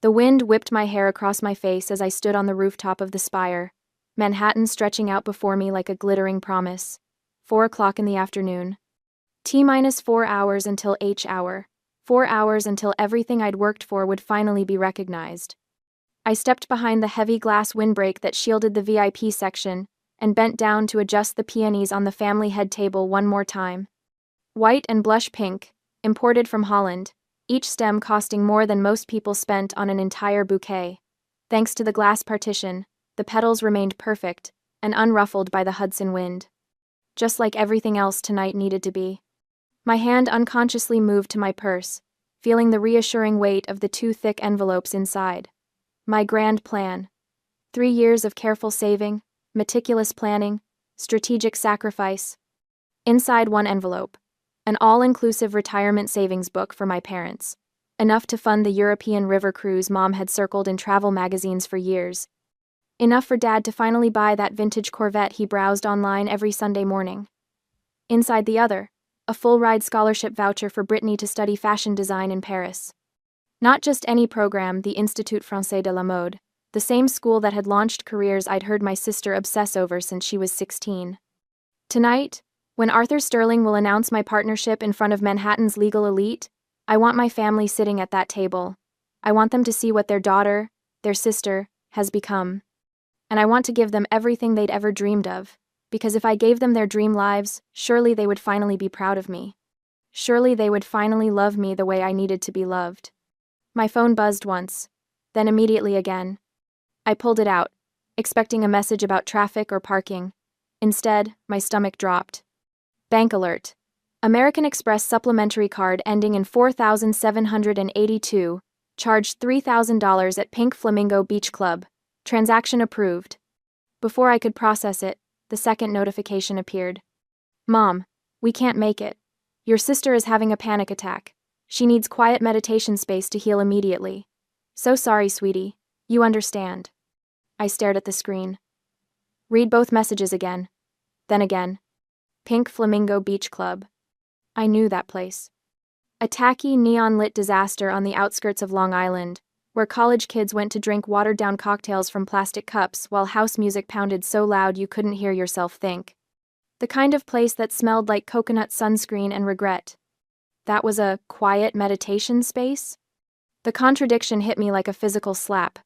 The wind whipped my hair across my face as I stood on the rooftop of the spire, Manhattan stretching out before me like a glittering promise. 4 o'clock in the afternoon. T-minus 4 hours until H hour. 4 hours until everything I'd worked for would finally be recognized. I stepped behind the heavy glass windbreak that shielded the VIP section and bent down to adjust the peonies on the family head table one more time. White and blush pink, imported from Holland, each stem costing more than most people spent on an entire bouquet. Thanks to the glass partition, the petals remained perfect and unruffled by the Hudson wind. Just like everything else tonight needed to be. My hand unconsciously moved to my purse, feeling the reassuring weight of the 2 thick envelopes inside. My grand plan. 3 years of careful saving, meticulous planning, strategic sacrifice. Inside one envelope, an all-inclusive retirement savings book for my parents, enough to fund the European river cruise Mom had circled in travel magazines for years. Enough for Dad to finally buy that vintage Corvette he browsed online every Sunday morning. Inside the other, a full-ride scholarship voucher for Brittany to study fashion design in Paris. Not just any program, the Institut Français de la Mode, the same school that had launched careers I'd heard my sister obsess over since she was 16. Tonight, when Arthur Sterling will announce my partnership in front of Manhattan's legal elite, I want my family sitting at that table. I want them to see what their daughter, their sister, has become. And I want to give them everything they'd ever dreamed of, because if I gave them their dream lives, surely they would finally be proud of me. Surely they would finally love me the way I needed to be loved. My phone buzzed once, then immediately again. I pulled it out, expecting a message about traffic or parking. Instead, my stomach dropped. Bank alert. American Express supplementary card ending in 4782, charged $3,000 at Pink Flamingo Beach Club. Transaction approved. Before I could process it, the second notification appeared. Mom, we can't make it. Your sister is having a panic attack. She needs quiet meditation space to heal immediately. So sorry, sweetie. You understand. I stared at the screen. Read both messages again. Then again. Pink Flamingo Beach Club. I knew that place. A tacky, neon-lit disaster on the outskirts of Long Island, where college kids went to drink watered-down cocktails from plastic cups while house music pounded so loud you couldn't hear yourself think. The kind of place that smelled like coconut sunscreen and regret. That was a quiet meditation space? The contradiction hit me like a physical slap.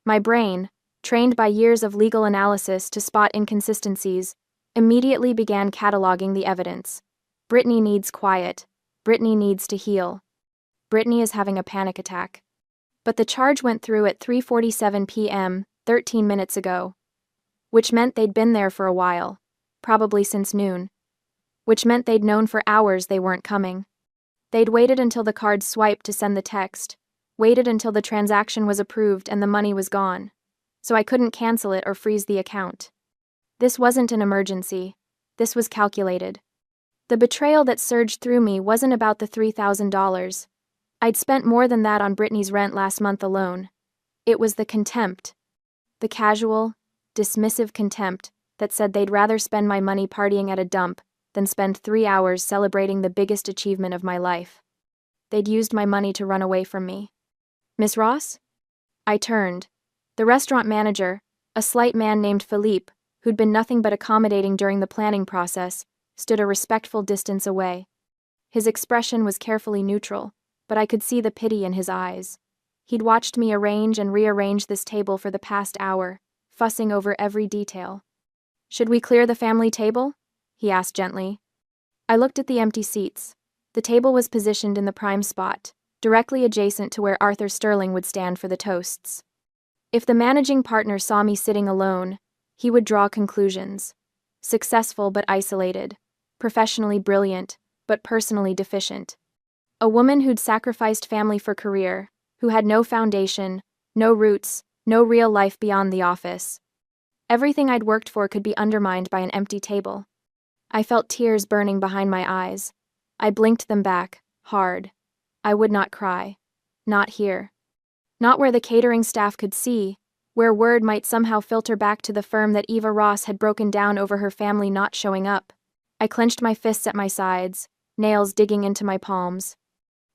My brain, trained by years of legal analysis to spot inconsistencies, immediately began cataloging the evidence. Brittany needs quiet. Brittany needs to heal. Brittany is having a panic attack. But the charge went through at 3:47 p.m., 13 minutes ago. Which meant they'd been there for a while, probably since noon. Which meant they'd known for hours they weren't coming. They'd waited until the card swiped to send the text, waited until the transaction was approved and the money was gone. So I couldn't cancel it or freeze the account. This wasn't an emergency. This was calculated. The betrayal that surged through me wasn't about the $3,000. I'd spent more than that on Brittany's rent last month alone. It was the contempt. The casual, dismissive contempt that said they'd rather spend my money partying at a dump than spend 3 hours celebrating the biggest achievement of my life. They'd used my money to run away from me. Miss Ross? I turned. The restaurant manager, a slight man named Philippe, who'd been nothing but accommodating during the planning process, stood a respectful distance away. His expression was carefully neutral, but I could see the pity in his eyes. He'd watched me arrange and rearrange this table for the past hour, fussing over every detail. Should we clear the family table? He asked gently. I looked at the empty seats. The table was positioned in the prime spot, directly adjacent to where Arthur Sterling would stand for the toasts. If the managing partner saw me sitting alone, he would draw conclusions. Successful but isolated, professionally brilliant, but personally deficient. A woman who'd sacrificed family for career, who had no foundation, no roots, no real life beyond the office. Everything I'd worked for could be undermined by an empty table. I felt tears burning behind my eyes. I blinked them back, hard. I would not cry. Not here. Not where the catering staff could see, where word might somehow filter back to the firm that Eva Ross had broken down over her family not showing up. I clenched my fists at my sides, nails digging into my palms.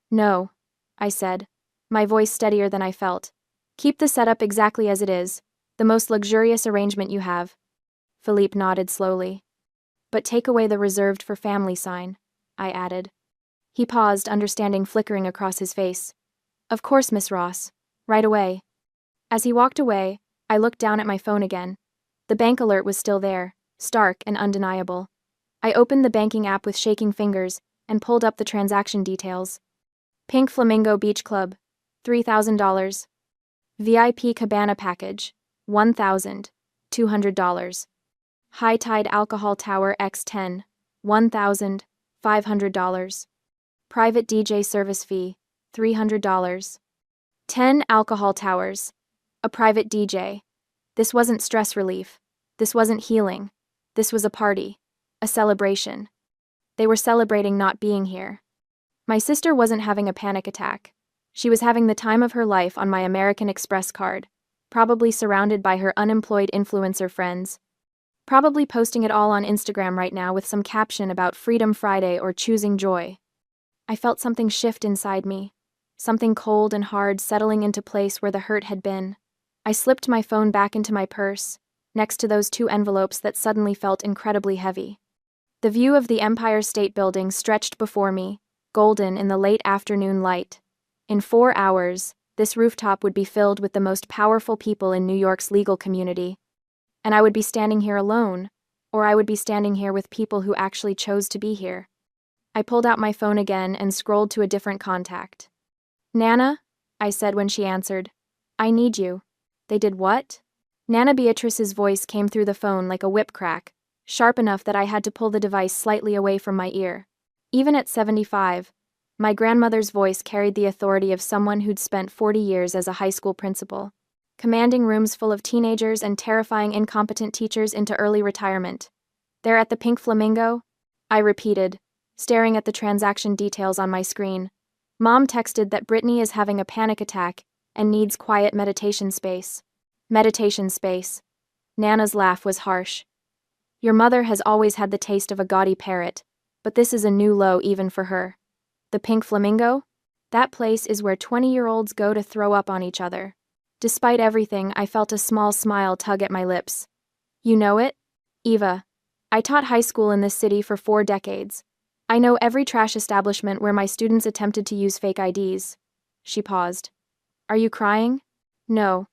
No, I said, my voice steadier than I felt. Keep the setup exactly as it is, the most luxurious arrangement you have. Philippe nodded slowly. But take away the reserved for family sign, I added. He paused, understanding flickering across his face. Of course, Miss Ross. Right away. As he walked away, I looked down at my phone again. The bank alert was still there, stark and undeniable. I opened the banking app with shaking fingers and pulled up the transaction details. Pink Flamingo Beach Club, $3,000. VIP Cabana Package, $1,200. High Tide Alcohol Tower X10, $1,500. Private DJ service fee, $300. 10 alcohol towers. A private DJ. This wasn't stress relief. This wasn't healing. This was a party. A celebration. They were celebrating not being here. My sister wasn't having a panic attack. She was having the time of her life on my American Express card, probably surrounded by her unemployed influencer friends. Probably posting it all on Instagram right now with some caption about Freedom Friday or choosing joy. I felt something shift inside me. Something cold and hard settling into place where the hurt had been. I slipped my phone back into my purse, next to those 2 envelopes that suddenly felt incredibly heavy. The view of the Empire State Building stretched before me, golden in the late afternoon light. In 4 hours, this rooftop would be filled with the most powerful people in New York's legal community. And I would be standing here alone, or I would be standing here with people who actually chose to be here. I pulled out my phone again and scrolled to a different contact. Nana, I said when she answered. I need you. They did what? Nana Beatrice's voice came through the phone like a whip crack, sharp enough that I had to pull the device slightly away from my ear. Even at 75, my grandmother's voice carried the authority of someone who'd spent 40 years as a high school principal, commanding rooms full of teenagers and terrifying incompetent teachers into early retirement. They're at the Pink Flamingo? I repeated, staring at the transaction details on my screen. Mom texted that Brittany is having a panic attack and needs quiet meditation space. Meditation space. Nana's laugh was harsh. Your mother has always had the taste of a gaudy parrot, but this is a new low even for her. The Pink Flamingo? That place is where 20-year-olds go to throw up on each other. Despite everything, I felt a small smile tug at my lips. You know it? Eva. I taught high school in this city for 4 decades. I know every trash establishment where my students attempted to use fake IDs. She paused. Are you crying? No.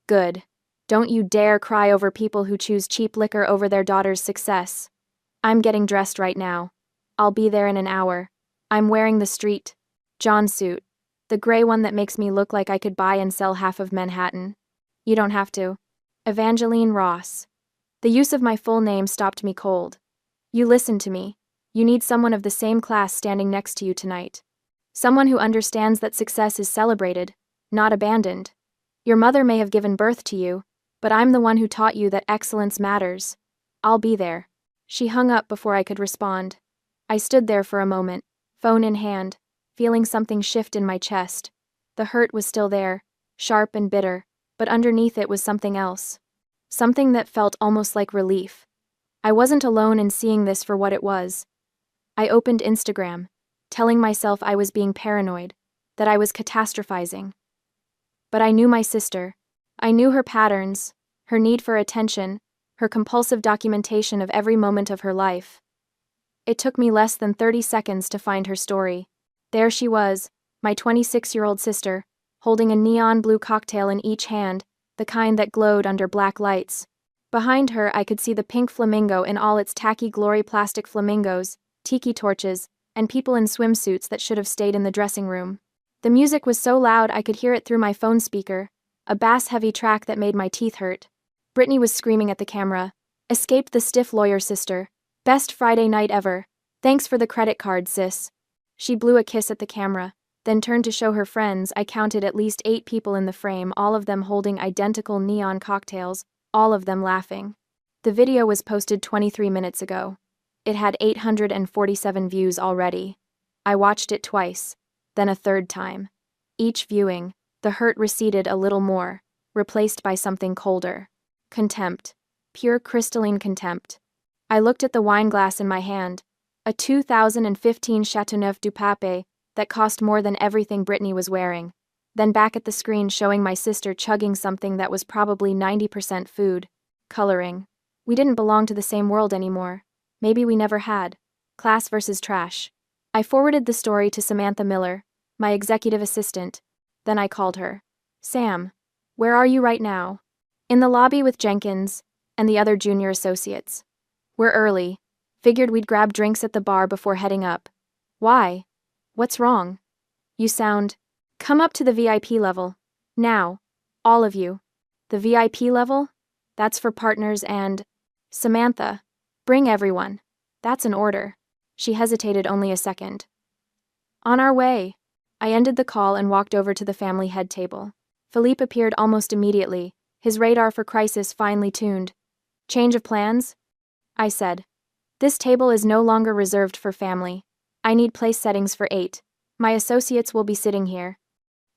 Good. Don't you dare cry over people who choose cheap liquor over their daughter's success. I'm getting dressed right now. I'll be there in an hour. I'm wearing the street John suit. The gray one that makes me look like I could buy and sell half of Manhattan. You don't have to. Evangeline Ross. The use of my full name stopped me cold. You listen to me. You need someone of the same class standing next to you tonight. Someone who understands that success is celebrated, not abandoned. Your mother may have given birth to you, but I'm the one who taught you that excellence matters. I'll be there. She hung up before I could respond. I stood there for a moment, phone in hand, feeling something shift in my chest. The hurt was still there, sharp and bitter, but underneath it was something else. Something that felt almost like relief. I wasn't alone in seeing this for what it was. I opened Instagram, telling myself I was being paranoid, that I was catastrophizing. But I knew my sister. I knew her patterns, her need for attention, her compulsive documentation of every moment of her life. It took me less than 30 seconds to find her story. There she was, my 26-year-old sister, holding a neon blue cocktail in each hand, the kind that glowed under black lights. Behind her, I could see the Pink Flamingo in all its tacky glory, plastic flamingos, tiki torches, and people in swimsuits that should have stayed in the dressing room. The music was so loud I could hear it through my phone speaker, a bass-heavy track that made my teeth hurt. Brittany was screaming at the camera. Escaped the stiff lawyer sister. Best Friday night ever. Thanks for the credit card, sis. She blew a kiss at the camera, then turned to show her friends. I counted at least 8 people in the frame, all of them holding identical neon cocktails, all of them laughing. The video was posted 23 minutes ago. It had 847 views already. I watched it twice, then a third time. Each viewing, the hurt receded a little more, replaced by something colder. Contempt. Pure crystalline contempt. I looked at the wine glass in my hand, a 2015 Chateauneuf du Pape that cost more than everything Brittany was wearing. then back at the screen showing my sister chugging something that was probably 90% food. Coloring. We didn't belong to the same world anymore. Maybe we never had. Class versus trash. I forwarded the story to Samantha Miller, my executive assistant. Then I called her. Sam, where are you right now? In the lobby with Jenkins and the other junior associates. We're early. Figured we'd grab drinks at the bar before heading up. Why? What's wrong? You sound... Come up to the VIP level. Now. All of you. The VIP level? That's for partners and... Samantha. Bring everyone. That's an order. She hesitated only a second. On our way. I ended the call and walked over to the family head table. Philippe appeared almost immediately, his radar for crisis finely tuned. Change of plans? I said. This table is no longer reserved for family. I need place settings for 8. My associates will be sitting here.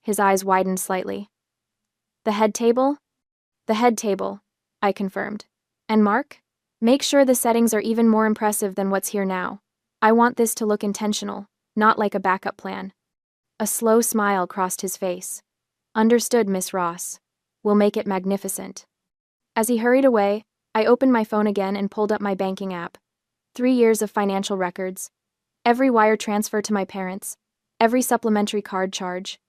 His eyes widened slightly. The head table? The head table, I confirmed. And Mark? Make sure the settings are even more impressive than what's here now. I want this to look intentional, not like a backup plan. A slow smile crossed his face. Understood, Miss Ross. We'll make it magnificent. As he hurried away, I opened my phone again and pulled up my banking app. 3 years of financial records. Every wire transfer to my parents. Every supplementary card charge.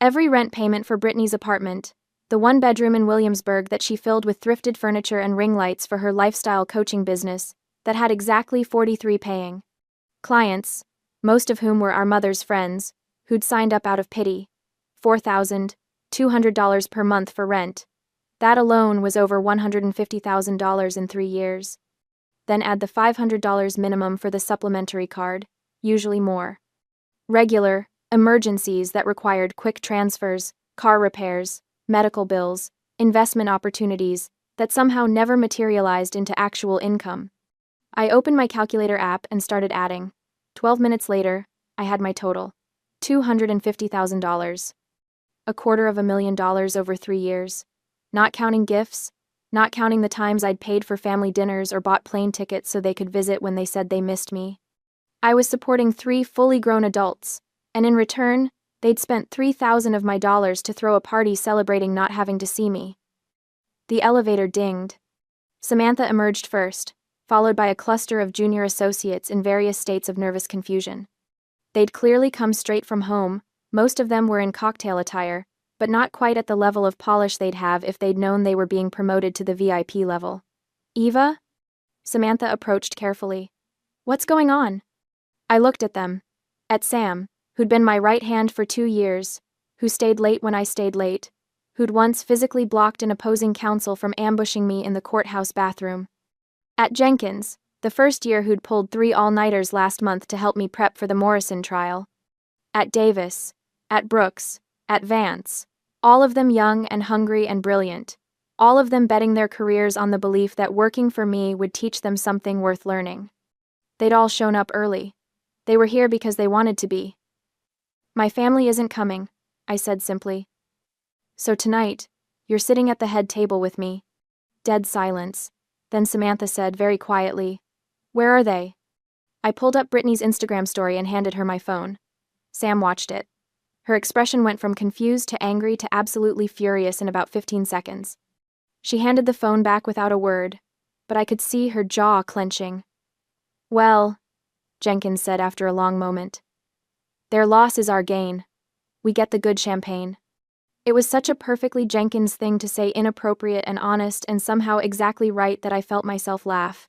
Every rent payment for Brittany's apartment. The 1-bedroom in Williamsburg that she filled with thrifted furniture and ring lights for her lifestyle coaching business that had exactly 43 paying clients, most of whom were our mother's friends, who'd signed up out of pity. $4,200 per month for rent. That alone was over $150,000 in 3 years. Then add the $500 minimum for the supplementary card, usually more. Regular, emergencies that required quick transfers, car repairs, medical bills, investment opportunities that somehow never materialized into actual income. I opened my calculator app and started adding. 12 minutes later, I had my total. $250,000. $250,000 over 3 years. Not counting gifts, not counting the times I'd paid for family dinners or bought plane tickets so they could visit when they said they missed me. I was supporting 3 fully grown adults, and in return, they'd spent $3,000 of my dollars to throw a party celebrating not having to see me. The elevator dinged. Samantha emerged first, followed by a cluster of junior associates in various states of nervous confusion. They'd clearly come straight from home, most of them were in cocktail attire, but not quite at the level of polish they'd have if they'd known they were being promoted to the VIP level. Eva? Samantha approached carefully. What's going on? I looked at them. At Sam, who'd been my right hand for 2 years, who stayed late when I stayed late, who'd once physically blocked an opposing counsel from ambushing me in the courthouse bathroom. At Jenkins, the first year who'd pulled 3 all-nighters last month to help me prep for the Morrison trial. At Davis, at Brooks, at Vance, all of them young and hungry and brilliant, all of them betting their careers on the belief that working for me would teach them something worth learning. They'd all shown up early. They were here because they wanted to be. My family isn't coming, I said simply. So tonight, you're sitting at the head table with me. Dead silence. Then Samantha said very quietly, Where are they? I pulled up Brittany's Instagram story and handed her my phone. Sam watched it. Her expression went from confused to angry to absolutely furious in about 15 seconds. She handed the phone back without a word, but I could see her jaw clenching. Well, Jenkins said after a long moment. Their loss is our gain. We get the good champagne. It was such a perfectly Jenkins thing to say, inappropriate and honest and somehow exactly right, that I felt myself laugh.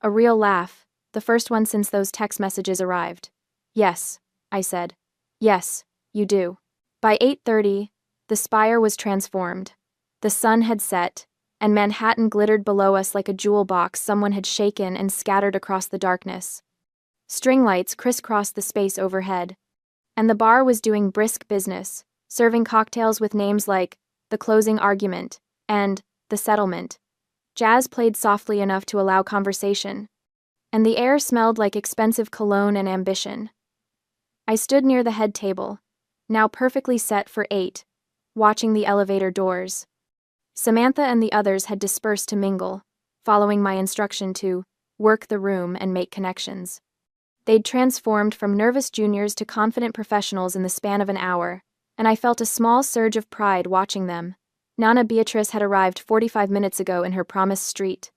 A real laugh, the first one since those text messages arrived. Yes, I said. Yes, you do. By 8:30, the spire was transformed. The sun had set, and Manhattan glittered below us like a jewel box someone had shaken and scattered across the darkness. String lights crisscrossed the space overhead, and the bar was doing brisk business, serving cocktails with names like The Closing Argument and The Settlement. Jazz played softly enough to allow conversation, and the air smelled like expensive cologne and ambition. I stood near the head table, now perfectly set for 8, watching the elevator doors. Samantha and the others had dispersed to mingle, following my instruction to work the room and make connections. They'd transformed from nervous juniors to confident professionals in the span of an hour, and I felt a small surge of pride watching them. Nana Beatrice had arrived 45 minutes ago in her promised street.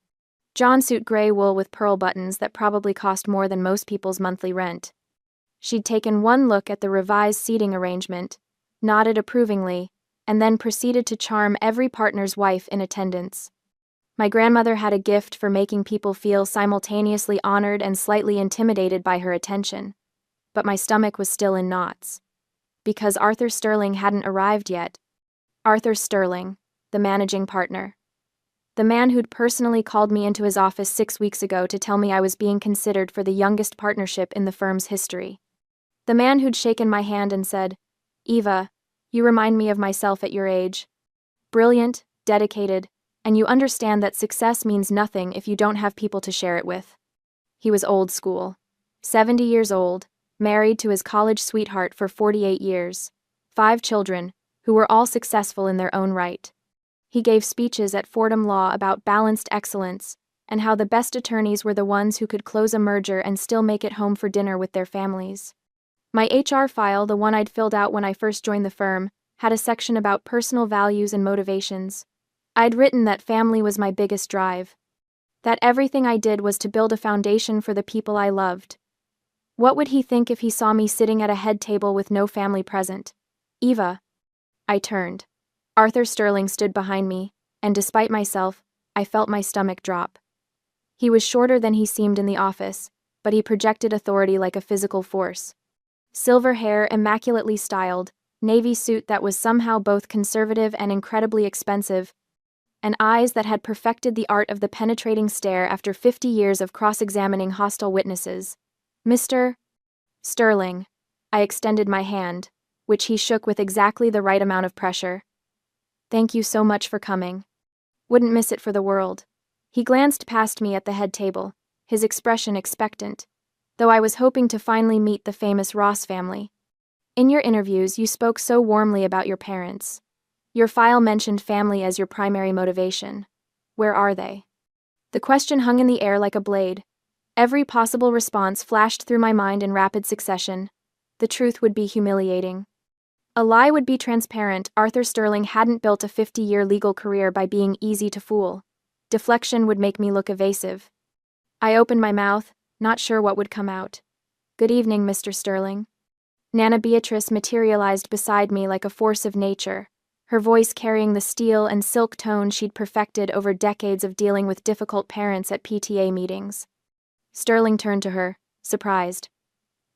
John suit gray wool with pearl buttons that probably cost more than most people's monthly rent. She'd taken one look at the revised seating arrangement, nodded approvingly, and then proceeded to charm every partner's wife in attendance. My grandmother had a gift for making people feel simultaneously honored and slightly intimidated by her attention. But my stomach was still in knots. Because Arthur Sterling hadn't arrived yet. Arthur Sterling, the managing partner. The man who'd personally called me into his office 6 weeks ago to tell me I was being considered for the youngest partnership in the firm's history. The man who'd shaken my hand and said, "Eva, you remind me of myself at your age. Brilliant, dedicated, and you understand that success means nothing if you don't have people to share it with." He was old school. 70 years old, married to his college sweetheart for 48 years, 5 children, who were all successful in their own right. He gave speeches at Fordham Law about balanced excellence, and how the best attorneys were the ones who could close a merger and still make it home for dinner with their families. My HR file, the one I'd filled out when I first joined the firm, had a section about personal values and motivations. I'd written that family was my biggest drive. That everything I did was to build a foundation for the people I loved. What would he think if he saw me sitting at a head table with no family present? "Eva." I turned. Arthur Sterling stood behind me, and despite myself, I felt my stomach drop. He was shorter than he seemed in the office, but he projected authority like a physical force. Silver hair, immaculately styled, navy suit that was somehow both conservative and incredibly expensive, and eyes that had perfected the art of the penetrating stare after 50 years of cross-examining hostile witnesses. "Mr. Sterling." I extended my hand, which he shook with exactly the right amount of pressure. "Thank you so much for coming. Wouldn't miss it for the world." He glanced past me at the head table, his expression expectant, though I was hoping to finally meet the famous Ross family. "In your interviews, you spoke so warmly about your parents. Your file mentioned family as your primary motivation. Where are they?" The question hung in the air like a blade. Every possible response flashed through my mind in rapid succession. The truth would be humiliating. A lie would be transparent. Arthur Sterling hadn't built a 50-year legal career by being easy to fool. Deflection would make me look evasive. I opened my mouth, not sure what would come out. "Good evening, Mr. Sterling." Nana Beatrice materialized beside me like a force of nature, her voice carrying the steel and silk tone she'd perfected over decades of dealing with difficult parents at PTA meetings. Sterling turned to her, surprised.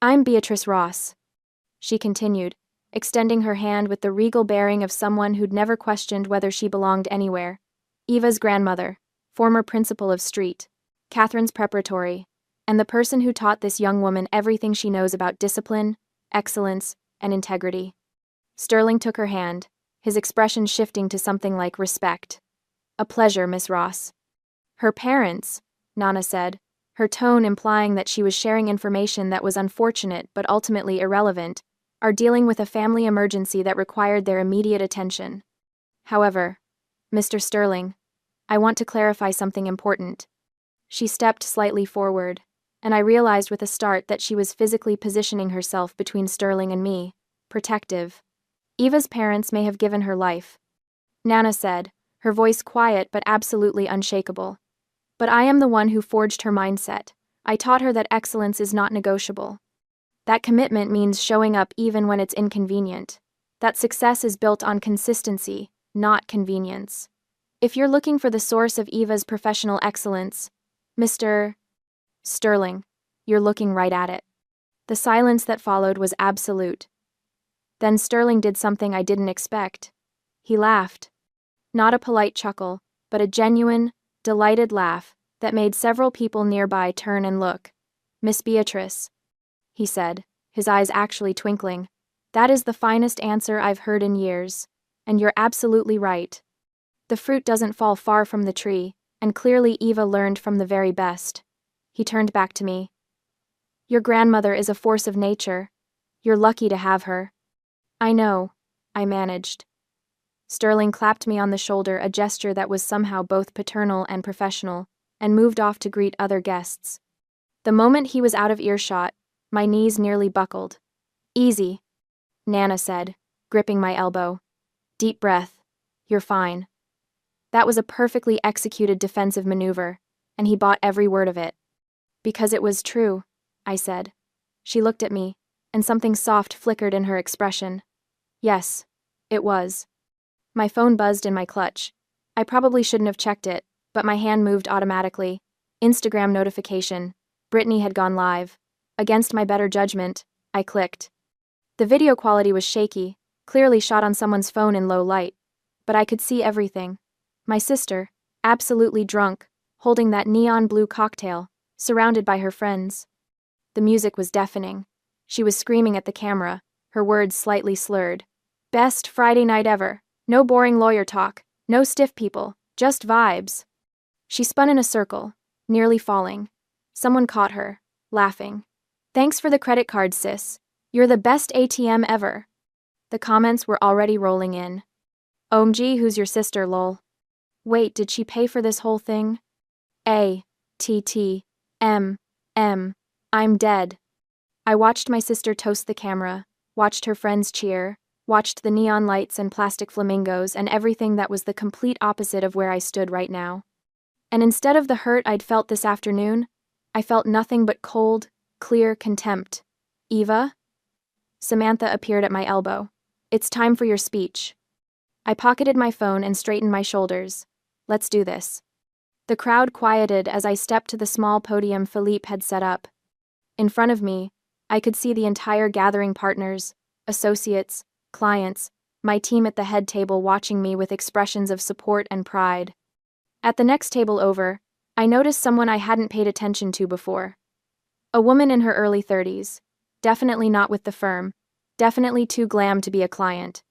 "I'm Beatrice Ross," she continued, extending her hand with the regal bearing of someone who'd never questioned whether she belonged anywhere. "Eva's grandmother, former principal of Street, Catherine's preparatory, and the person who taught this young woman everything she knows about discipline, excellence, and integrity." Sterling took her hand, his expression shifting to something like respect. "A pleasure, Miss Ross." "Her parents," Nana said, her tone implying that she was sharing information that was unfortunate but ultimately irrelevant, "are dealing with a family emergency that required their immediate attention. However, Mr. Sterling, I want to clarify something important." She stepped slightly forward, and I realized with a start that she was physically positioning herself between Sterling and me, protective. "Eva's parents may have given her life," Nana said, her voice quiet but absolutely unshakable. "But I am the one who forged her mindset. I taught her that excellence is not negotiable. That commitment means showing up even when it's inconvenient. That success is built on consistency, not convenience. If you're looking for the source of Eva's professional excellence, Mr. Sterling, you're looking right at it." The silence that followed was absolute. Then Sterling did something I didn't expect. He laughed. Not a polite chuckle, but a genuine, delighted laugh that made several people nearby turn and look. "Miss Beatrice," he said, his eyes actually twinkling, "that is the finest answer I've heard in years, and you're absolutely right. The fruit doesn't fall far from the tree, and clearly Eva learned from the very best." He turned back to me. "Your grandmother is a force of nature. You're lucky to have her." "I know," I managed. Sterling clapped me on the shoulder, a gesture that was somehow both paternal and professional, and moved off to greet other guests. The moment he was out of earshot, my knees nearly buckled. "Easy," Nana said, gripping my elbow. Deep breath. You're fine. That was a perfectly executed defensive maneuver, and he bought every word of it. Because it was true, I said. She looked at me, and something soft flickered in her expression. Yes, it was. My phone buzzed in my clutch. I probably shouldn't have checked it, but my hand moved automatically. Instagram notification. Brittany had gone live. Against my better judgment, I clicked. The video quality was shaky, clearly shot on someone's phone in low light. But I could see everything. My sister, absolutely drunk, holding that neon blue cocktail, surrounded by her friends. The music was deafening. She was screaming at the camera, her words slightly slurred. Best Friday night ever. No boring lawyer talk. No stiff people. Just vibes. She spun in a circle, nearly falling. Someone caught her, laughing. Thanks for the credit card, sis. You're the best ATM ever. The comments were already rolling in. OMG, who's your sister, lol? Wait, did she pay for this whole thing? I'm dead. I watched my sister toast the camera, watched her friends cheer, watched the neon lights and plastic flamingos and everything that was the complete opposite of where I stood right now. And instead of the hurt I'd felt this afternoon, I felt nothing but cold, clear contempt. Eva? Samantha appeared at my elbow. It's time for your speech. I pocketed my phone and straightened my shoulders. Let's do this. The crowd quieted as I stepped to the small podium Philippe had set up. In front of me, I could see the entire gathering partners, associates, clients, my team at the head table watching me with expressions of support and pride. At the next table over, I noticed someone I hadn't paid attention to before. A woman in her early 30s, definitely not with the firm, definitely too glam to be a client.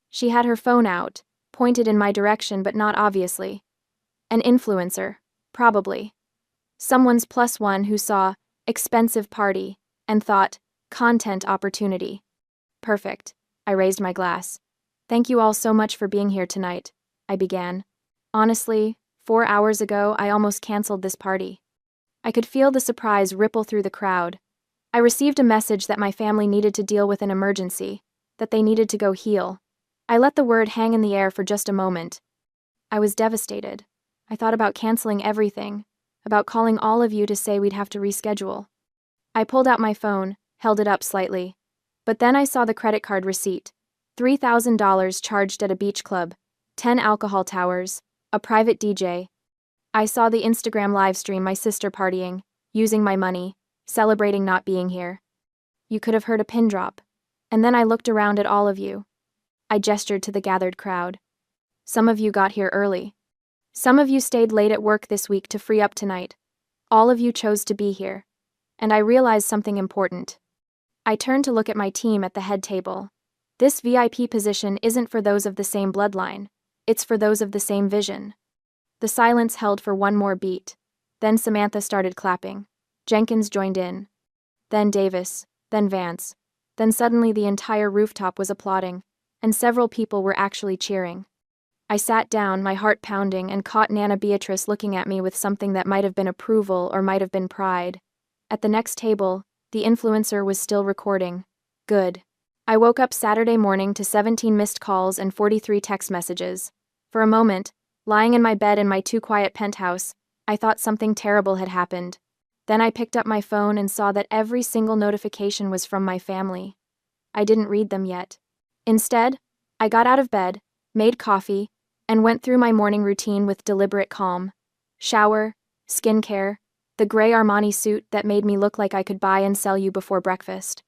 She had her phone out, pointed in my direction but not obviously. An influencer, probably. Someone's +1 who saw expensive party and thought content opportunity. Perfect. I raised my glass. Thank you all so much for being here tonight, I began. Honestly, 4 hours ago I almost canceled this party. I could feel the surprise ripple through the crowd. I received a message that my family needed to deal with an emergency, that they needed to go heal. I let the word hang in the air for just a moment. I was devastated. I thought about canceling everything, about calling all of you to say we'd have to reschedule. I pulled out my phone, held it up slightly. But then I saw the credit card receipt. $3,000 charged at a beach club, 10 alcohol towers, a private DJ. I saw the Instagram live stream my sister partying, using my money, celebrating not being here. You could have heard a pin drop. And then I looked around at all of you. I gestured to the gathered crowd. Some of you got here early. Some of you stayed late at work this week to free up tonight. All of you chose to be here. And I realized something important. I turned to look at my team at the head table. This VIP position isn't for those of the same bloodline. It's for those of the same vision. The silence held for one more beat. Then Samantha started clapping. Jenkins joined in. Then Davis. Then Vance. Then suddenly the entire rooftop was applauding, and several people were actually cheering. I sat down, my heart pounding, and caught Nana Beatrice looking at me with something that might have been approval or might have been pride. At the next table, the influencer was still recording. Good. I woke up Saturday morning to 17 missed calls and 43 text messages. For a moment, lying in my bed in my too quiet penthouse, I thought something terrible had happened. Then I picked up my phone and saw that every single notification was from my family. I didn't read them yet. Instead, I got out of bed, made coffee, and went through my morning routine with deliberate calm. Shower, skincare, the gray Armani suit that made me look like I could buy and sell you before breakfast.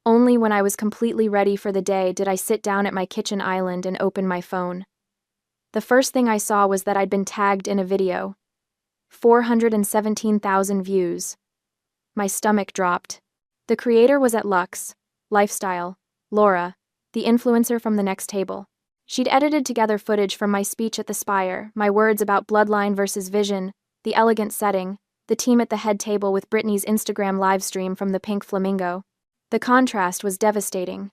Only when I was completely ready for the day did I sit down at my kitchen island and open my phone. The first thing I saw was that I'd been tagged in a video. 417,000 views. My stomach dropped. The creator was at Lux, Lifestyle, Laura, the influencer from the next table. She'd edited together footage from my speech at the Spire, my words about bloodline versus vision, the elegant setting, the team at the head table with Brittany's Instagram livestream from the Pink Flamingo. The contrast was devastating.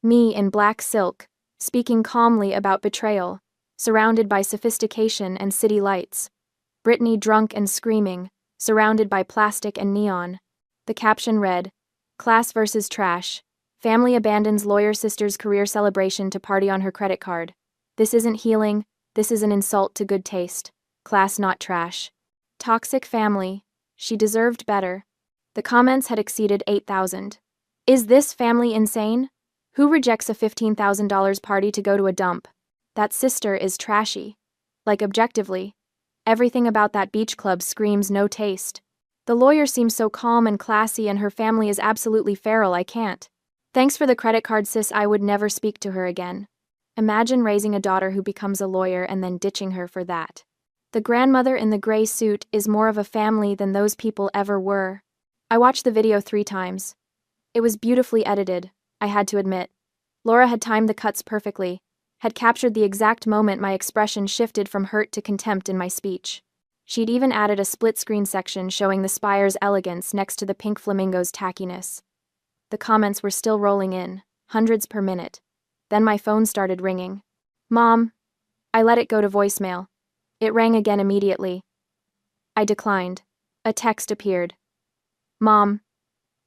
Me in black silk, speaking calmly about betrayal, surrounded by sophistication and city lights. Brittany drunk and screaming, surrounded by plastic and neon. The caption read, "Class versus trash. Family abandons lawyer sister's career celebration to party on her credit card. This isn't healing, this is an insult to good taste. Class not trash. Toxic family. She deserved better. The comments had exceeded 8,000. Is this family insane? Who rejects a $15,000 party to go to a dump? That sister is trashy. Like objectively. Everything about that beach club screams no taste. The lawyer seems so calm and classy and her family is absolutely feral, I can't. Thanks for the credit card, sis, I would never speak to her again. Imagine raising a daughter who becomes a lawyer and then ditching her for that. The grandmother in the gray suit is more of a family than those people ever were. I watched the video 3 times. It was beautifully edited, I had to admit. Laura had timed the cuts perfectly, had captured the exact moment my expression shifted from hurt to contempt in my speech. She'd even added a split-screen section showing the spire's elegance next to the pink flamingo's tackiness. The comments were still rolling in, hundreds per minute. Then my phone started ringing. Mom. I let it go to voicemail. It rang again immediately. I declined. A text appeared. Mom.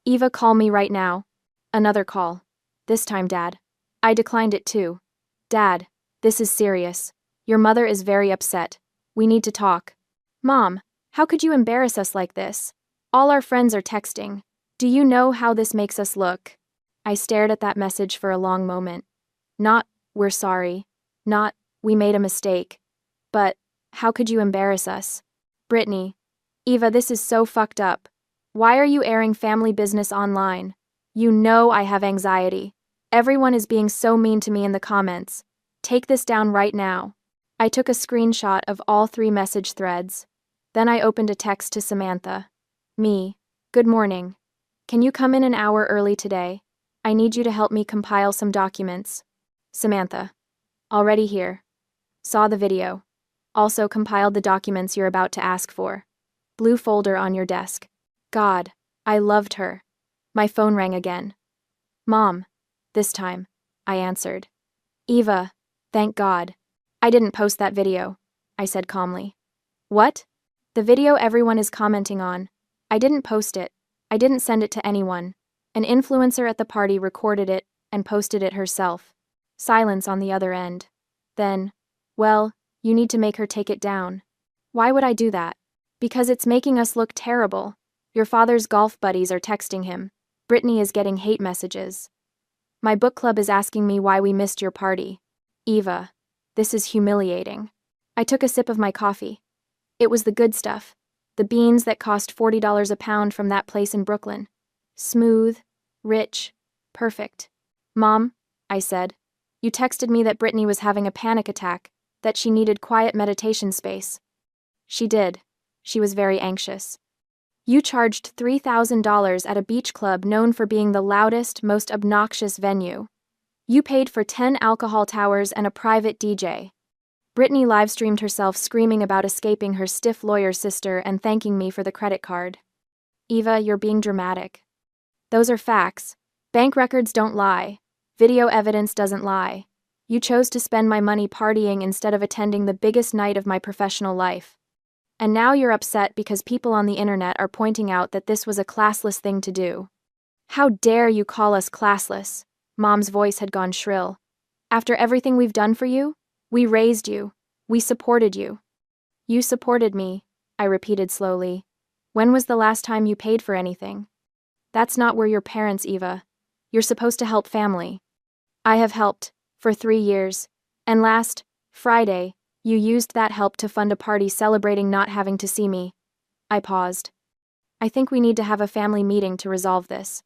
Eva, call me right now. Another call. This time, Dad. I declined it too. Dad, this is serious. Your mother is very upset. We need to talk. Mom, how could you embarrass us like this? All our friends are texting. Do you know how this makes us look? I stared at that message for a long moment. Not, we're sorry. Not, we made a mistake. But, how could you embarrass us? Brittany. Eva, this is so fucked up. Why are you airing family business online? You know I have anxiety. Everyone is being so mean to me in the comments. Take this down right now. I took a screenshot of all 3 message threads. Then I opened a text to Samantha. Me. Good morning. Can you come in an hour early today? I need you to help me compile some documents. Samantha. Already here. Saw the video. Also compiled the documents you're about to ask for. Blue folder on your desk. God, I loved her. My phone rang again. Mom. This time, I answered. Eva, thank God. I didn't post that video, I said calmly. What? The video everyone is commenting on. I didn't post it. I didn't send it to anyone. An influencer at the party recorded it and posted it herself. Silence on the other end. Then, well, you need to make her take it down. Why would I do that? Because it's making us look terrible. Your father's golf buddies are texting him. Brittany is getting hate messages. My book club is asking me why we missed your party. Eva, this is humiliating. I took a sip of my coffee. It was the good stuff. The beans that cost $40 a pound from that place in Brooklyn. Smooth, rich, perfect. Mom, I said, you texted me that Brittany was having a panic attack, that she needed quiet meditation space. She did. She was very anxious. You charged $3,000 at a beach club known for being the loudest, most obnoxious venue. You paid for 10 alcohol towers and a private DJ. Brittany livestreamed herself screaming about escaping her stiff lawyer sister and thanking me for the credit card. Eva, you're being dramatic. Those are facts. Bank records don't lie. Video evidence doesn't lie. You chose to spend my money partying instead of attending the biggest night of my professional life. And now you're upset because people on the internet are pointing out that this was a classless thing to do. How dare you call us classless? Mom's voice had gone shrill. After everything we've done for you? We raised you. We supported you. You supported me, I repeated slowly. When was the last time you paid for anything? That's not where your parents, Eva. You're supposed to help family. I have helped, for 3 years. And last Friday, you used that help to fund a party celebrating not having to see me. I paused. I think we need to have a family meeting to resolve this.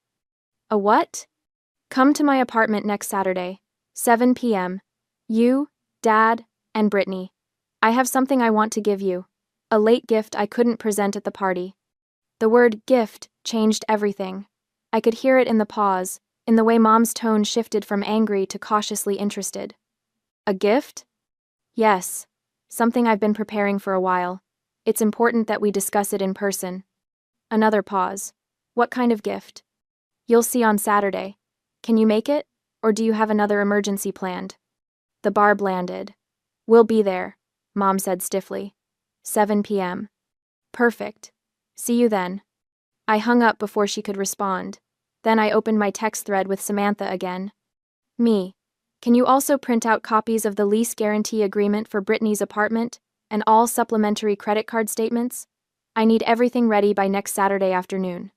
A what? Come to my apartment next Saturday, 7 p.m. You, Dad, and Brittany. I have something I want to give you. A late gift I couldn't present at the party. The word gift changed everything. I could hear it in the pause, in the way Mom's tone shifted from angry to cautiously interested. A gift? Yes. Something I've been preparing for a while. It's important that we discuss it in person. Another pause. What kind of gift? You'll see on Saturday. Can you make it? Or do you have another emergency planned? The barb landed. We'll be there, Mom said stiffly. 7 p.m. Perfect. See you then. I hung up before she could respond. Then I opened my text thread with Samantha again. Me. Can you also print out copies of the lease guarantee agreement for Brittany's apartment and all supplementary credit card statements? I need everything ready by next Saturday afternoon.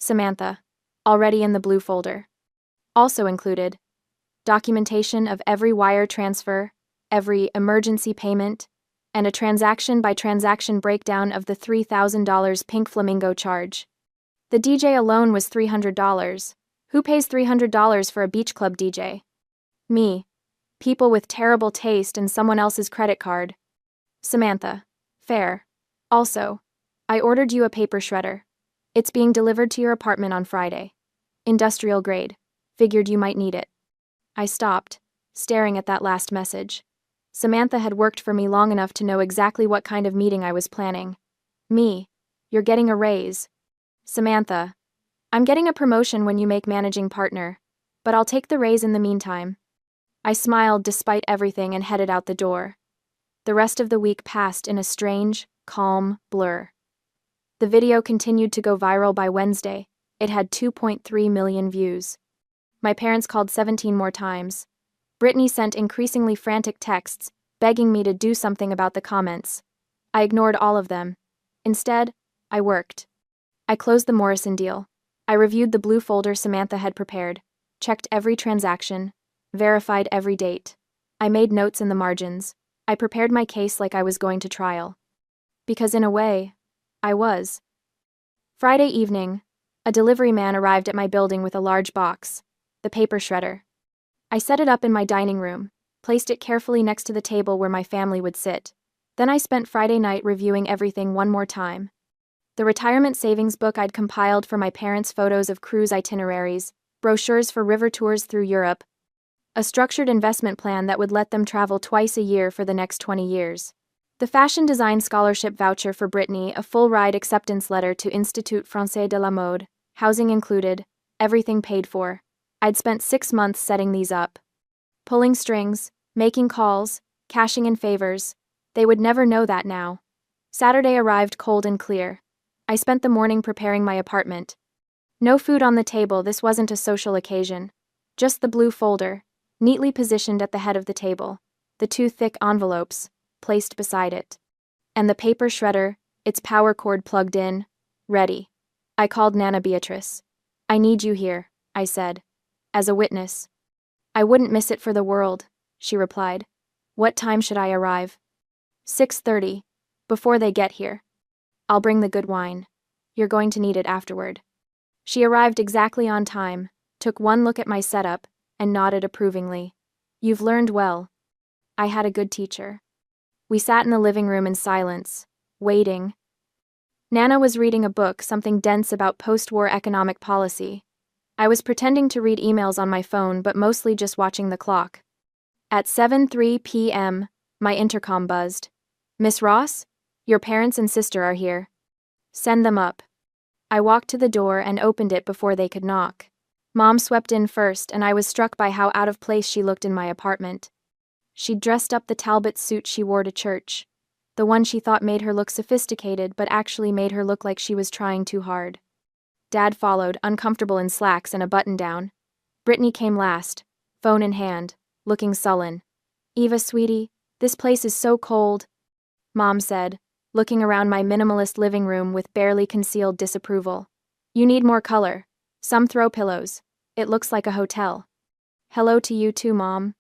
Samantha. Already in the blue folder. Also included documentation of every wire transfer, every emergency payment, and a transaction-by-transaction breakdown of the $3,000 Pink Flamingo charge. The DJ alone was $300. Who pays $300 for a beach club DJ? Me. People with terrible taste and someone else's credit card. Samantha. Fair. Also, I ordered you a paper shredder. It's being delivered to your apartment on Friday. Industrial grade. Figured you might need it. I stopped, staring at that last message. Samantha had worked for me long enough to know exactly what kind of meeting I was planning. Me. You're getting a raise. Samantha. I'm getting a promotion when you make managing partner, but I'll take the raise in the meantime. I smiled despite everything and headed out the door. The rest of the week passed in a strange, calm blur. The video continued to go viral by Wednesday. It had 2.3 million views. My parents called 17 more times. Brittany sent increasingly frantic texts, begging me to do something about the comments. I ignored all of them. Instead, I worked. I closed the Morrison deal. I reviewed the blue folder Samantha had prepared, checked every transaction, verified every date. I made notes in the margins. I prepared my case like I was going to trial. Because in a way, I was. Friday evening, a delivery man arrived at my building with a large box, the paper shredder. I set it up in my dining room, placed it carefully next to the table where my family would sit. Then I spent Friday night reviewing everything one more time. The retirement savings book I'd compiled for my parents' photos of cruise itineraries, brochures for river tours through Europe, a structured investment plan that would let them travel twice a year for the next 20 years. The fashion design scholarship voucher for Brittany, a full-ride acceptance letter to Institut Français de la Mode, housing included, everything paid for. I'd spent 6 months setting these up. Pulling strings, making calls, cashing in favors. They would never know that now. Saturday arrived cold and clear. I spent the morning preparing my apartment. No food on the table, this wasn't a social occasion. Just the blue folder, neatly positioned at the head of the table. The 2 thick envelopes, placed beside it. And the paper shredder, its power cord plugged in, ready. I called Nana Beatrice. I need you here, I said. As a witness. I wouldn't miss it for the world, she replied. What time should I arrive? 6:30, before they get here. I'll bring the good wine. You're going to need it afterward. She arrived exactly on time, took one look at my setup, and nodded approvingly. You've learned well. I had a good teacher. We sat in the living room in silence, waiting. Nana was reading a book, something dense about post-war economic policy. I was pretending to read emails on my phone, but mostly just watching the clock. At 7:03 p.m., my intercom buzzed. Miss Ross? Your parents and sister are here. Send them up. I walked to the door and opened it before they could knock. Mom swept in first, and I was struck by how out of place she looked in my apartment. She'd dressed up the Talbot suit she wore to church. The one she thought made her look sophisticated, but actually made her look like she was trying too hard. Dad followed, uncomfortable in slacks and a button-down. Brittany came last, phone in hand, looking sullen. Eva, sweetie, this place is so cold, Mom said, looking around my minimalist living room with barely concealed disapproval. You need more color. Some throw pillows. It looks like a hotel. Hello to you too, Mom.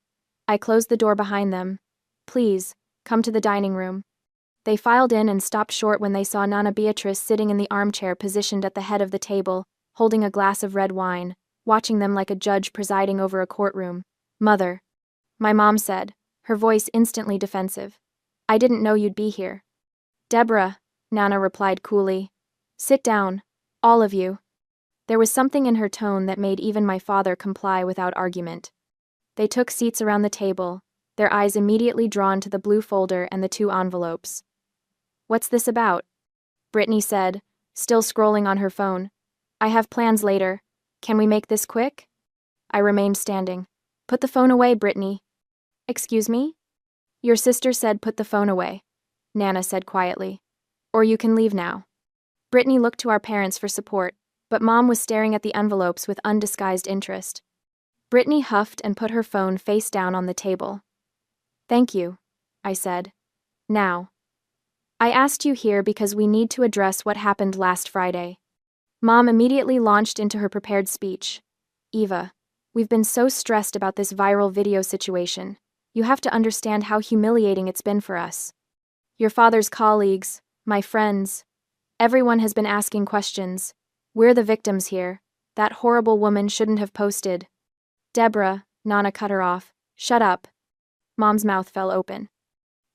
I closed the door behind them. Please, come to the dining room. They filed in and stopped short when they saw Nana Beatrice sitting in the armchair positioned at the head of the table, holding a glass of red wine, watching them like a judge presiding over a courtroom. Mother. My mom said, her voice instantly defensive. I didn't know you'd be here. Deborah, Nana replied coolly. Sit down, all of you. There was something in her tone that made even my father comply without argument. They took seats around the table, their eyes immediately drawn to the blue folder and the 2 envelopes. What's this about? Brittany said, still scrolling on her phone. I have plans later. Can we make this quick? I remained standing. Put the phone away, Brittany. Excuse me? Your sister said put the phone away, Nana said quietly. Or you can leave now. Brittany looked to our parents for support. but Mom was staring at the envelopes with undisguised interest. Brittany huffed and put her phone face down on the table. "Thank you," I said. "Now. I asked you here because we need to address what happened last Friday." Mom immediately launched into her prepared speech. "Eva, we've been so stressed about this viral video situation. You have to understand how humiliating it's been for us. Your father's colleagues, my friends, everyone has been asking questions. We're the victims here. That horrible woman shouldn't have posted." "Deborah," Nana cut her off. "Shut up." Mom's mouth fell open.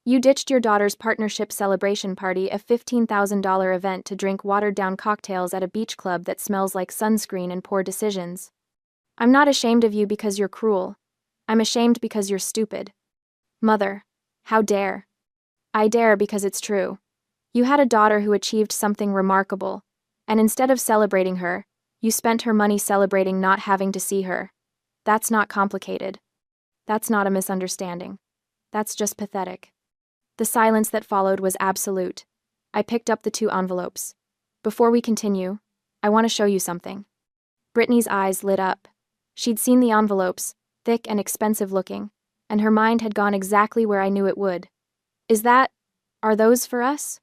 "You ditched your daughter's partnership celebration party, a $15,000 event to drink watered-down cocktails at a beach club that smells like sunscreen and poor decisions. I'm not ashamed of you because you're cruel. I'm ashamed because you're stupid. Mother, how dare?" "I dare because it's true. You had a daughter who achieved something remarkable, and instead of celebrating her, you spent her money celebrating not having to see her. That's not complicated. That's not a misunderstanding. That's just pathetic." The silence that followed was absolute. I picked up the 2 envelopes. "Before we continue, I want to show you something." Brittany's eyes lit up. She'd seen the envelopes, thick and expensive looking, and her mind had gone exactly where I knew it would. Are those for us?"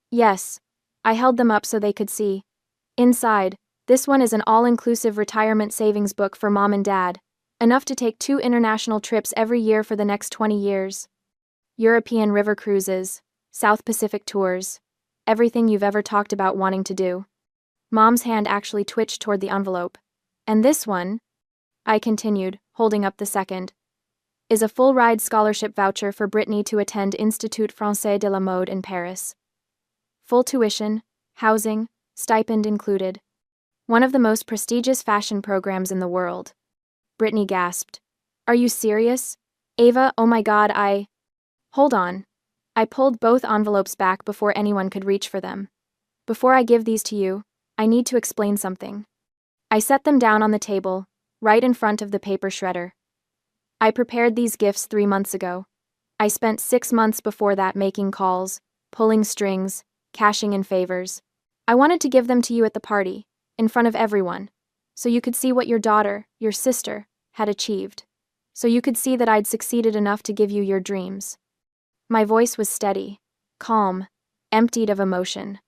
"Yes." I held them up so they could see. "Inside, this one is an all-inclusive retirement savings book for Mom and Dad, enough to take 2 international trips every year for the next 20 years. European river cruises, South Pacific tours, everything you've ever talked about wanting to do." Mom's hand actually twitched toward the envelope. "And this one," I continued, holding up the second, "is a full-ride scholarship voucher for Brittany to attend Institut Français de la Mode in Paris. Full tuition, housing, stipend included. One of the most prestigious fashion programs in the world." Brittany gasped. "Are you serious? Eva, oh my God, Hold on." I pulled both envelopes back before anyone could reach for them. "Before I give these to you, I need to explain something." I set them down on the table, right in front of the paper shredder. "I prepared these gifts 3 months ago. I spent 6 months before that making calls, pulling strings, cashing in favors. I wanted to give them to you at the party, in front of everyone, so you could see what your daughter, your sister, had achieved. So you could see that I'd succeeded enough to give you your dreams." My voice was steady, calm, emptied of emotion.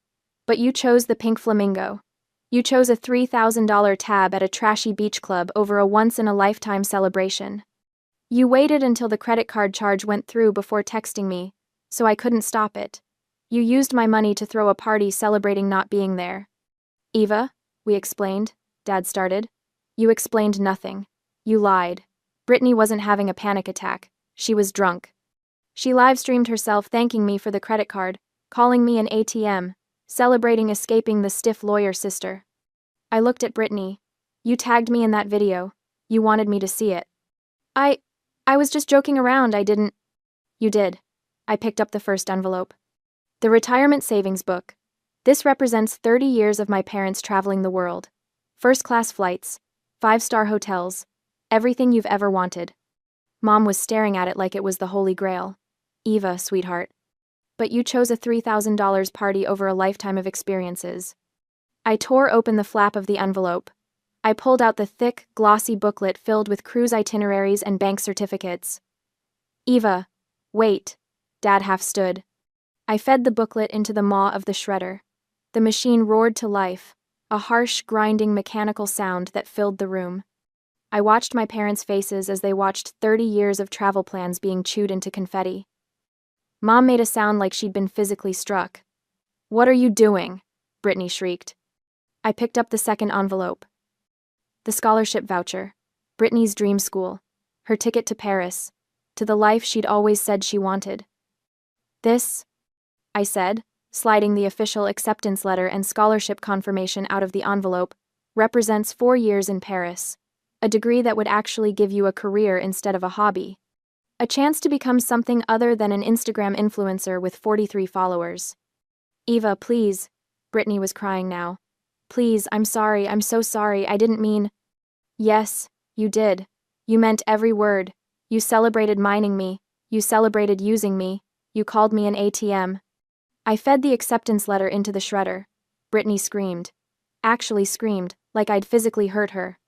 "But you chose the pink flamingo. You chose a $3,000 tab at a trashy beach club over a once-in-a-lifetime celebration. You waited until the credit card charge went through before texting me, so I couldn't stop it. You used my money to throw a party celebrating not being there." "Eva, we explained," Dad started. "You explained nothing. You lied. Brittany wasn't having a panic attack. She was drunk. She live-streamed herself thanking me for the credit card, calling me an ATM, celebrating escaping the stiff lawyer sister." I looked at Brittany. "You tagged me in that video. You wanted me to see it." I was just joking around, I didn't." "You did." I picked up the first envelope. "The retirement savings book. This represents 30 years of my parents traveling the world. First-class flights, 5-star hotels, everything you've ever wanted." Mom was staring at it like it was the Holy Grail. "Eva, sweetheart. But you chose a $3,000 party over a lifetime of experiences." I tore open the flap of the envelope. I pulled out the thick, glossy booklet filled with cruise itineraries and bank certificates. "Eva, wait." Dad half stood. I fed the booklet into the maw of the shredder. The machine roared to life, a harsh, grinding mechanical sound that filled the room. I watched my parents' faces as they watched 30 years of travel plans being chewed into confetti. Mom made a sound like she'd been physically struck. "What are you doing?" Brittany shrieked. I picked up the second envelope. The scholarship voucher, Brittany's dream school, her ticket to Paris, to the life she'd always said she wanted. "This," I said, sliding the official acceptance letter and scholarship confirmation out of the envelope, "represents 4 years in Paris, a degree that would actually give you a career instead of a hobby. A chance to become something other than an Instagram influencer with 43 followers." "Eva, please," Brittany was crying now. "Please, I'm sorry, I'm so sorry, I didn't mean." "Yes, you did. You meant every word. You celebrated mining me, you celebrated using me, you called me an ATM." I fed the acceptance letter into the shredder. Brittany screamed. Actually screamed, like I'd physically hurt her.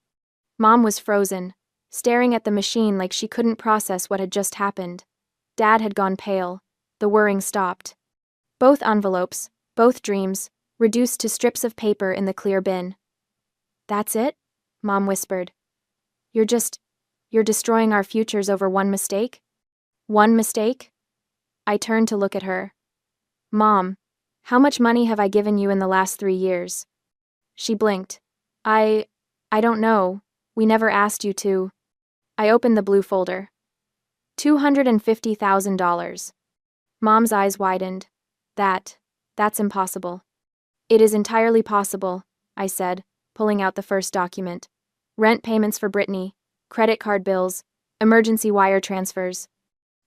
Mom was frozen, staring at the machine like she couldn't process what had just happened. Dad had gone pale. The whirring stopped. Both envelopes, both dreams, reduced to strips of paper in the clear bin. "That's it?" Mom whispered. You're destroying our futures over one mistake?" "One mistake?" I turned to look at her. "Mom, how much money have I given you in the last 3 years?" She blinked. I don't know. We never asked you to." I opened the blue folder. $250,000. Mom's eyes widened. That's impossible." "It is entirely possible," I said, pulling out the first document. "Rent payments for Brittany, credit card bills, emergency wire transfers,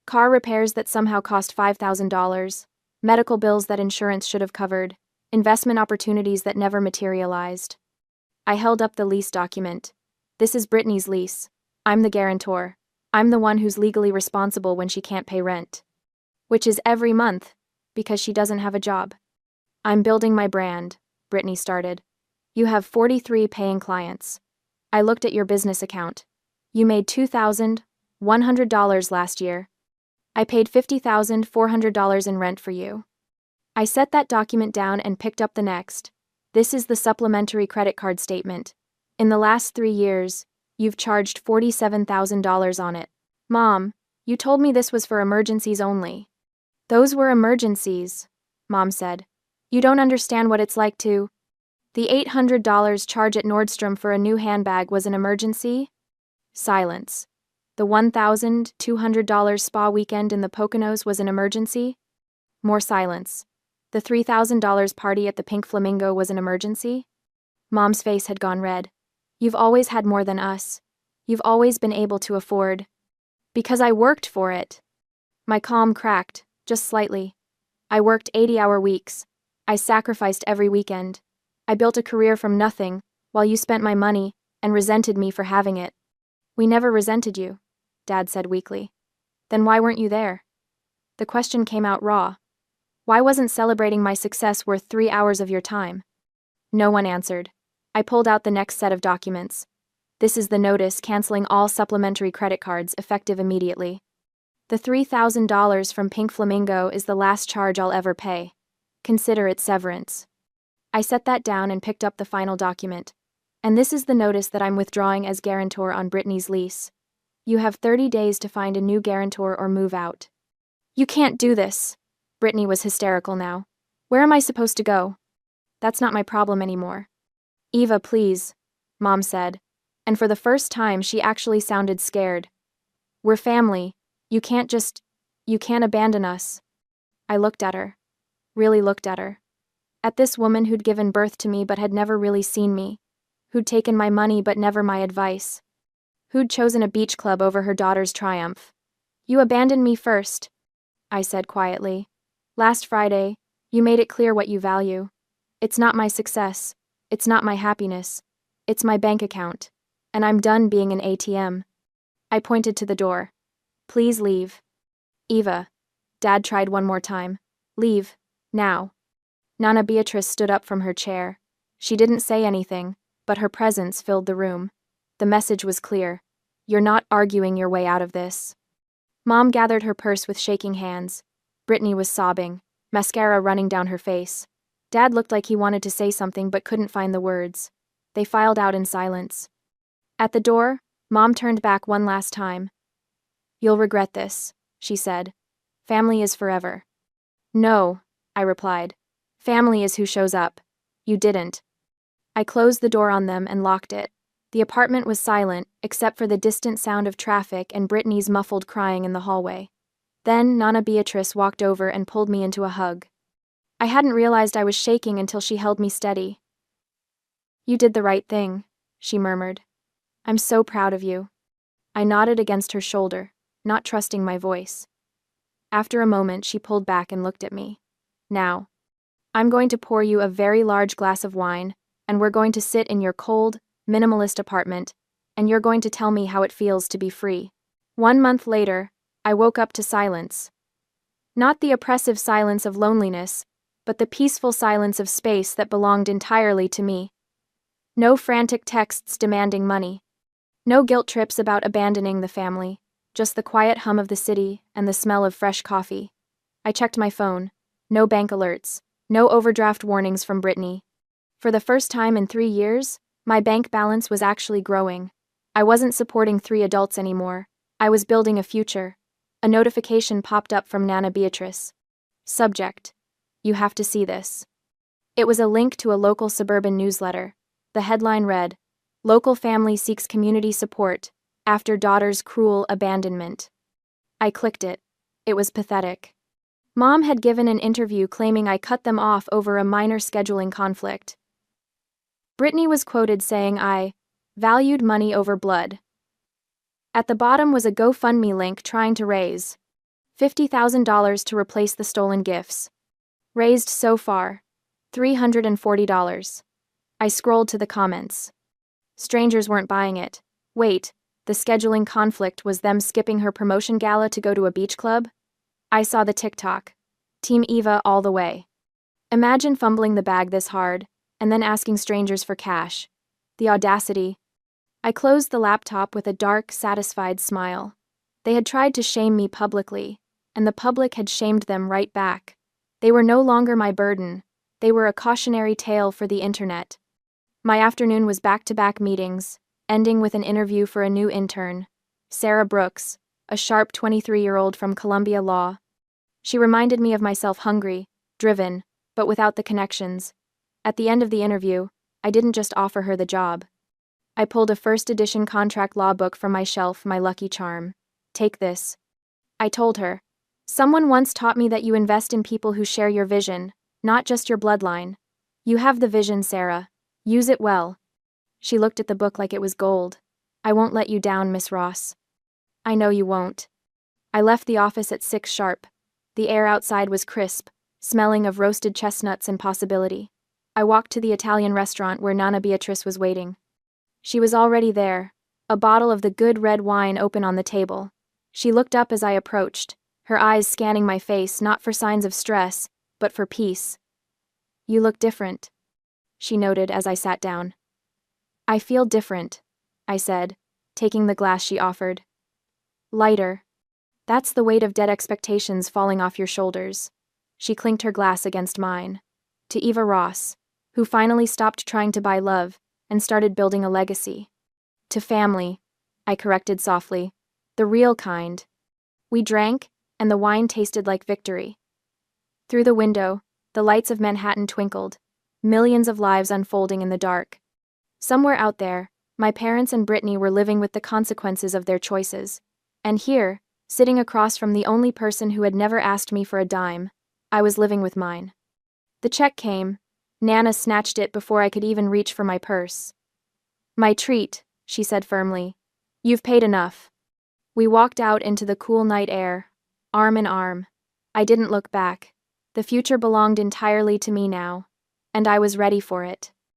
car repairs that somehow cost $5,000, medical bills that insurance should have covered, investment opportunities that never materialized." I held up the lease document. "This is Brittany's lease. I'm the guarantor. I'm the one who's legally responsible when she can't pay rent. Which is every month, because she doesn't have a job." "I'm building my brand," Brittany started. "You have 43 paying clients. I looked at your business account. You made $2,100 last year. I paid $50,400 in rent for you." I set that document down and picked up the next. "This is the supplementary credit card statement. In the last 3 years, you've charged $47,000 on it." "Mom, you told me this was for emergencies only." "Those were emergencies," Mom said. "You don't understand what it's like to—" "The $800 charge at Nordstrom for a new handbag was an emergency?" Silence. "The $1,200 spa weekend in the Poconos was an emergency?" More silence. "The $3,000 party at the Pink Flamingo was an emergency?" Mom's face had gone red. "You've always had more than us. You've always been able to afford—" "Because I worked for it." My calm cracked, just slightly. "I worked 80-hour weeks. I sacrificed every weekend. I built a career from nothing, while you spent my money and resented me for having it." "We never resented you," Dad said weakly. "Then why weren't you there?" The question came out raw. Why wasn't celebrating my success worth 3 hours of your time? No one answered. I pulled out the next set of documents. "This is the notice canceling all supplementary credit cards effective immediately. The $3,000 from Pink Flamingo is the last charge I'll ever pay. Consider it severance." I set that down and picked up the final document. "And this is the notice that I'm withdrawing as guarantor on Brittany's lease. You have 30 days to find a new guarantor or move out." "You can't do this." Brittany was hysterical now. "Where am I supposed to go?" "That's not my problem anymore." "Eva, please," Mom said, and for the first time she actually sounded scared. "We're family. You can't abandon us." I looked at her. Really looked at her. At this woman who'd given birth to me but had never really seen me. Who'd taken my money but never my advice. Who'd chosen a beach club over her daughter's triumph. "You abandoned me first," I said quietly. "Last Friday, you made it clear what you value. It's not my success. It's not my happiness. It's my bank account. And I'm done being an ATM." I pointed to the door. "Please leave." "Eva." Dad tried one more time. "Leave. Now." Nana Beatrice stood up from her chair. She didn't say anything, but her presence filled the room. The message was clear. You're not arguing your way out of this. Mom gathered her purse with shaking hands. Brittany was sobbing, mascara running down her face. Dad looked like he wanted to say something but couldn't find the words. They filed out in silence. At the door, Mom turned back one last time. "You'll regret this," she said. "Family is forever." "No," I replied. "Family is who shows up. You didn't." I closed the door on them and locked it. The apartment was silent, except for the distant sound of traffic and Brittany's muffled crying in the hallway. Then Nana Beatrice walked over and pulled me into a hug. I hadn't realized I was shaking until she held me steady. "You did the right thing," she murmured. "I'm so proud of you." I nodded against her shoulder, not trusting my voice. After a moment, she pulled back and looked at me. "Now, I'm going to pour you a very large glass of wine, and we're going to sit in your cold, minimalist apartment, and you're going to tell me how it feels to be free." 1 month later, I woke up to silence. Not the oppressive silence of loneliness, but the peaceful silence of space that belonged entirely to me. No frantic texts demanding money. No guilt trips about abandoning the family. Just the quiet hum of the city and the smell of fresh coffee. I checked my phone. No bank alerts. No overdraft warnings from Brittany. For the first time in 3 years, my bank balance was actually growing. I wasn't supporting 3 adults anymore. I was building a future. A notification popped up from Nana Beatrice. Subject: You have to see this. It was a link to a local suburban newsletter. The headline read, Local family seeks community support after daughter's cruel abandonment. I clicked it. It was pathetic. Mom had given an interview claiming I cut them off over a minor scheduling conflict. Brittany was quoted saying I valued money over blood. At the bottom was a GoFundMe link trying to raise $50,000 to replace the stolen gifts. Raised so far, $340. I scrolled to the comments. Strangers weren't buying it. Wait, the scheduling conflict was them skipping her promotion gala to go to a beach club? I saw the TikTok. Team Eva all the way. Imagine fumbling the bag this hard, and then asking strangers for cash. The audacity. I closed the laptop with a dark, satisfied smile. They had tried to shame me publicly, and the public had shamed them right back. They were no longer my burden. They were a cautionary tale for the internet. My afternoon was back-to-back meetings, ending with an interview for a new intern, Sarah Brooks, a sharp 23-year-old from Columbia Law. She reminded me of myself, hungry, driven, but without the connections. At the end of the interview, I didn't just offer her the job. I pulled a first-edition contract law book from my shelf, my lucky charm. Take this. I told her. Someone once taught me that you invest in people who share your vision, not just your bloodline. You have the vision, Sarah. Use it well. She looked at the book like it was gold. I won't let you down, Miss Ross. I know you won't. I left the office at 6 sharp. The air outside was crisp, smelling of roasted chestnuts and possibility. I walked to the Italian restaurant where Nana Beatrice was waiting. She was already there, a bottle of the good red wine open on the table. She looked up as I approached, her eyes scanning my face not for signs of stress, but for peace. You look different, she noted as I sat down. I feel different, I said, taking the glass she offered. Lighter. That's the weight of dead expectations falling off your shoulders. She clinked her glass against mine. To Eva Ross, who finally stopped trying to buy love and started building a legacy. To family, I corrected softly. The real kind. We drank, and the wine tasted like victory. Through the window, the lights of Manhattan twinkled, millions of lives unfolding in the dark. Somewhere out there, my parents and Brittany were living with the consequences of their choices. And here, sitting across from the only person who had never asked me for a dime, I was living with mine. The check came. Nana snatched it before I could even reach for my purse. My treat, she said firmly. You've paid enough. We walked out into the cool night air, arm in arm. I didn't look back. The future belonged entirely to me now, and I was ready for it.